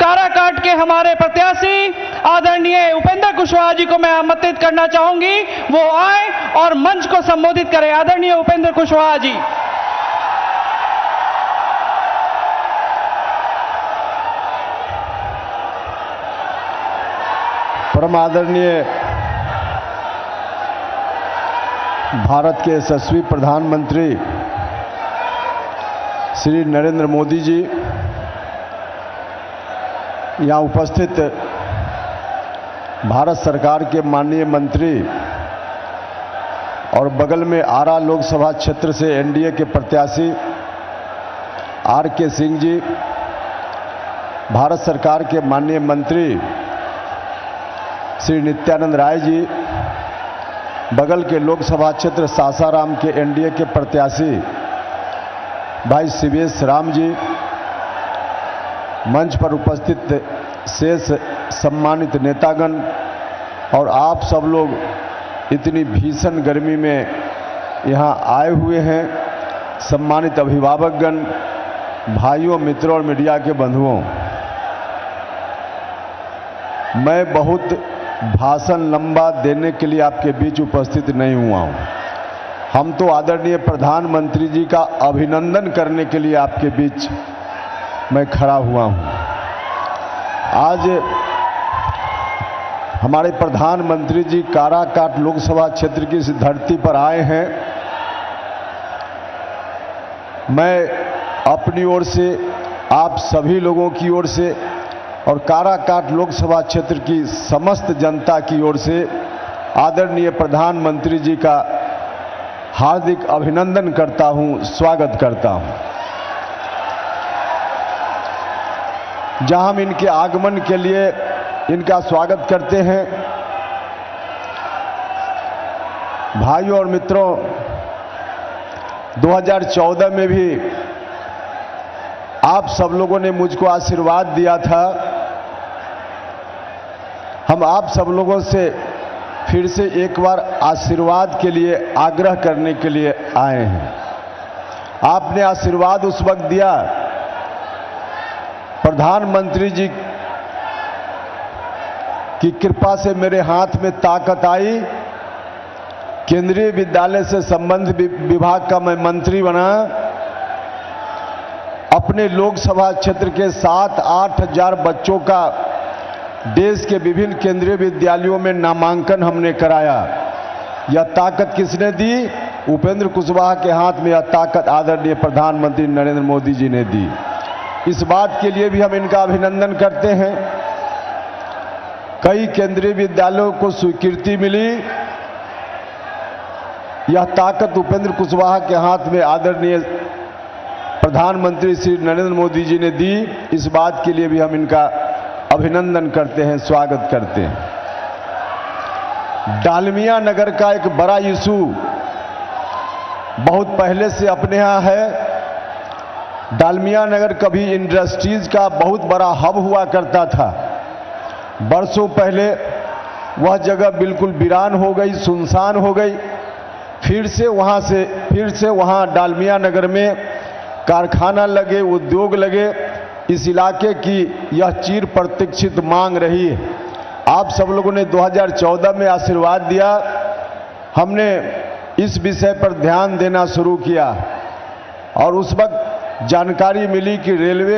काराकाट के हमारे प्रत्याशी आदरणीय उपेंद्र कुशवाहा जी को मैं आमंत्रित करना चाहूंगी, वो आए और मंच को संबोधित करें। आदरणीय उपेंद्र कुशवाहा जी। परम आदरणीय भारत के यशस्वी प्रधानमंत्री श्री नरेंद्र मोदी जी, यहाँ उपस्थित भारत सरकार के माननीय मंत्री और बगल में आरा लोकसभा क्षेत्र से एनडीए के प्रत्याशी आर.के. सिंह जी, भारत सरकार के माननीय मंत्री श्री नित्यानंद राय जी, बगल के लोकसभा क्षेत्र सासाराम के एनडीए के प्रत्याशी भाई शिवेश राम जी, मंच पर उपस्थित शेष सम्मानित नेतागण और आप सब लोग इतनी भीषण गर्मी में यहाँ आए हुए हैं, सम्मानित अभिभावकगण, भाइयों, मित्रों और मीडिया के बंधुओं, मैं बहुत भाषण लंबा देने के लिए आपके बीच उपस्थित नहीं हुआ हूँ। हम तो आदरणीय प्रधानमंत्री जी का अभिनंदन करने के लिए आपके बीच मैं खड़ा हुआ हूँ। आज हमारे प्रधानमंत्री जी काराकाट लोकसभा क्षेत्र की इस धरती पर आए हैं। मैं अपनी ओर से, आप सभी लोगों की ओर से और काराकाट लोकसभा क्षेत्र की समस्त जनता की ओर से आदरणीय प्रधानमंत्री जी का हार्दिक अभिनंदन करता हूं, स्वागत करता हूं। जहां हम इनके आगमन के लिए इनका स्वागत करते हैं, भाइयों और मित्रों, 2014 में भी आप सब लोगों ने मुझको आशीर्वाद दिया था। हम आप सब लोगों से फिर से एक बार आशीर्वाद के लिए आग्रह करने के लिए आए हैं। आपने आशीर्वाद उस वक्त दिया, प्रधानमंत्री जी की कृपा से मेरे हाथ में ताकत आई, केंद्रीय विद्यालय से संबंधित विभाग का मैं मंत्री बना, अपने लोकसभा क्षेत्र के 7-8 हजार बच्चों का देश के विभिन्न केंद्रीय विद्यालयों में नामांकन हमने कराया। यह ताकत किसने दी? उपेंद्र कुशवाहा के हाथ में यह ताकत आदरणीय प्रधानमंत्री नरेंद्र मोदी जी ने दी। इस बात के लिए भी हम इनका अभिनंदन करते हैं। कई केंद्रीय विद्यालयों को स्वीकृति मिली, यह ताकत उपेंद्र कुशवाहा के हाथ में आदरणीय प्रधानमंत्री श्री नरेंद्र मोदी जी ने दी। इस बात के लिए भी हम इनका अभिनंदन करते हैं, स्वागत करते हैं। डालमिया नगर का एक बड़ा इशू बहुत पहले से अपने यहाँ है। डालमिया नगर कभी इंडस्ट्रीज का बहुत बड़ा हब हुआ करता था। बरसों पहले वह जगह बिल्कुल वीरान हो गई, सुनसान हो गई। फिर से वहाँ डालमिया नगर में कारखाना लगे, उद्योग लगे। इस इलाके की यह चिर प्रतीक्षित मांग रही है। आप सब लोगों ने 2014 में आशीर्वाद दिया, हमने इस विषय पर ध्यान देना शुरू किया और उस वक्त जानकारी मिली कि रेलवे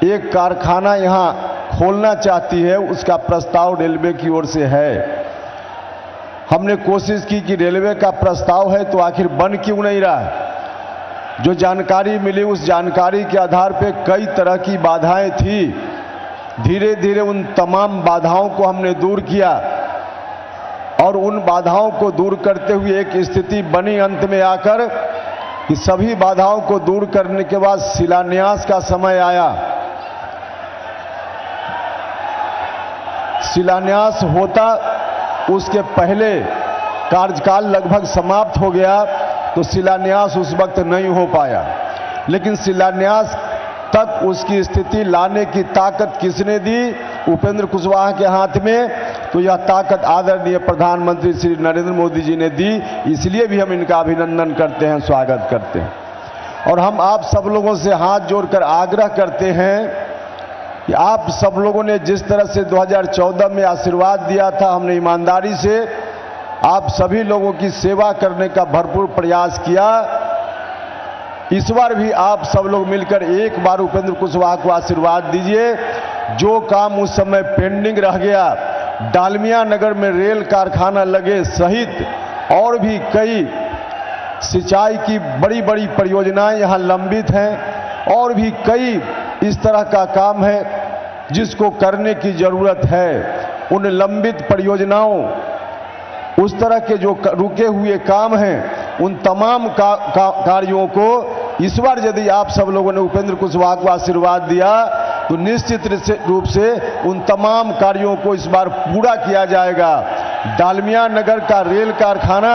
एक कारखाना यहाँ खोलना चाहती है, उसका प्रस्ताव रेलवे की ओर से है। हमने कोशिश की कि रेलवे का प्रस्ताव है तो आखिर बन क्यों नहीं रहा। जो जानकारी मिली उस जानकारी के आधार पर कई तरह की बाधाएं थी। धीरे धीरे उन तमाम बाधाओं को हमने दूर किया और उन बाधाओं को दूर करते हुए एक स्थिति बनी अंत में आकर कि सभी बाधाओं को दूर करने के बाद शिलान्यास का समय आया। शिलान्यास होता उसके पहले कार्यकाल लगभग समाप्त हो गया तो शिलान्यास उस वक्त नहीं हो पाया। लेकिन शिलान्यास तक उसकी स्थिति लाने की ताकत किसने दी? उपेंद्र कुशवाहा के हाथ में। तो यह ताकत आदरणीय प्रधानमंत्री श्री नरेंद्र मोदी जी ने दी। इसलिए भी हम इनका अभिनंदन करते हैं, स्वागत करते हैं। और हम आप सब लोगों से हाथ जोड़कर आग्रह करते हैं कि आप सब लोगों ने जिस तरह से 2014 में आशीर्वाद दिया था, हमने ईमानदारी से आप सभी लोगों की सेवा करने का भरपूर प्रयास किया। इस बार भी आप सब लोग मिलकर एक बार उपेंद्र कुशवाहा को आशीर्वाद दीजिए। जो काम उस समय पेंडिंग रह गया, डालमिया नगर में रेल कारखाना लगे सहित और भी कई सिंचाई की बड़ी बड़ी परियोजनाएं यहां लंबित हैं और भी कई इस तरह का काम है जिसको करने की जरूरत है। उन लंबित परियोजनाओं, उस तरह के जो रुके हुए काम हैं, उन तमाम कार्यों को इस बार यदि आप सब लोगों ने उपेंद्र कुशवाहा को आशीर्वाद दिया तो निश्चित रूप से उन तमाम कार्यों को इस बार पूरा किया जाएगा। डालमिया नगर का रेल कारखाना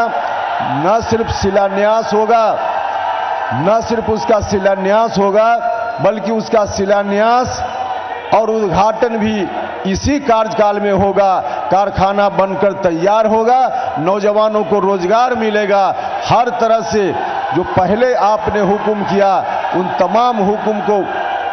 न सिर्फ शिलान्यास होगा, न सिर्फ उसका शिलान्यास होगा, बल्कि उसका शिलान्यास और उद्घाटन भी इसी कार्यकाल में होगा। कारखाना बनकर तैयार होगा, नौजवानों को रोजगार मिलेगा। हर तरह से जो पहले आपने हुक्म किया उन तमाम हुक्म को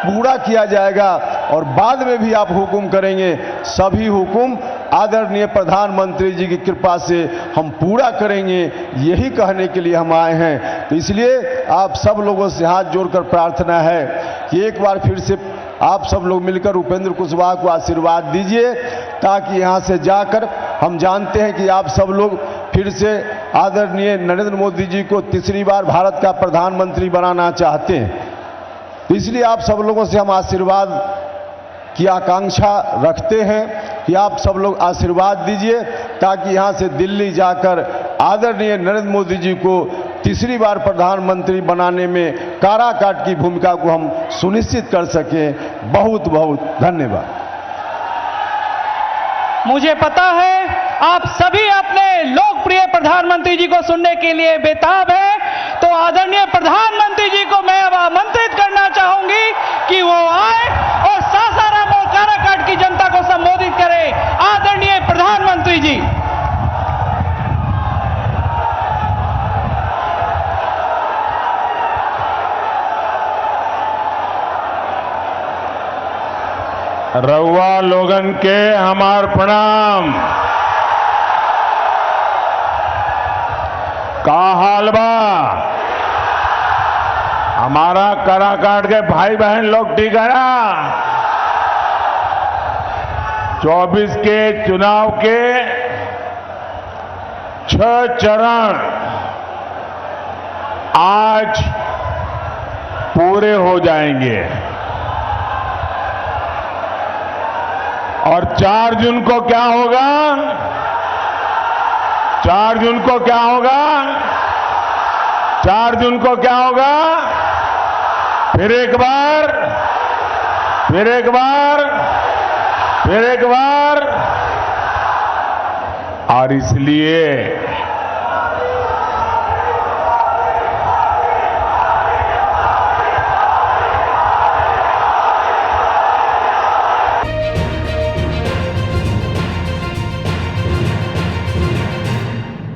पूरा किया जाएगा और बाद में भी आप हुक्म करेंगे। सभी हुक्म आदरणीय प्रधानमंत्री जी की कृपा से हम पूरा करेंगे, यही कहने के लिए हम आए हैं। तो इसलिए आप सब लोगों से हाथ जोड़कर प्रार्थना है कि एक बार फिर से आप सब लोग मिलकर उपेंद्र कुशवाहा को आशीर्वाद दीजिए, ताकि यहाँ से जाकर हम जानते हैं कि आप सब लोग फिर से आदरणीय नरेंद्र मोदी जी को तीसरी बार भारत का प्रधानमंत्री बनाना चाहते हैं। इसलिए आप सब लोगों से हम आशीर्वाद की आकांक्षा रखते हैं कि आप सब लोग आशीर्वाद दीजिए, ताकि यहाँ से दिल्ली जाकर आदरणीय नरेंद्र मोदी जी को तीसरी बार प्रधानमंत्री बनाने में काराकाट की भूमिका को हम सुनिश्चित कर सकें। बहुत बहुत धन्यवाद। मुझे पता है आप सभी अपने लोकप्रिय प्रधानमंत्री जी को सुनने के लिए बेताब हैं, तो आदरणीय प्रधानमंत्री जी को मैं अब आमंत्रित करना चाहूंगी कि वो आए और सासाराम और काराकाट की जनता को संबोधित करें। आदरणीय प्रधानमंत्री जी। रउआ लोगन के हमार प्रणाम। का हाल बा? हमारा काराकाट के भाई बहन लोग ठीक है ना? 24 के चुनाव के 6 चरण आज पूरे हो जाएंगे और 4 जून को क्या होगा? 4 जून को क्या होगा? 4 जून को क्या होगा? फिर एक बार, फिर एक बार, फिर एक बार। और इसलिए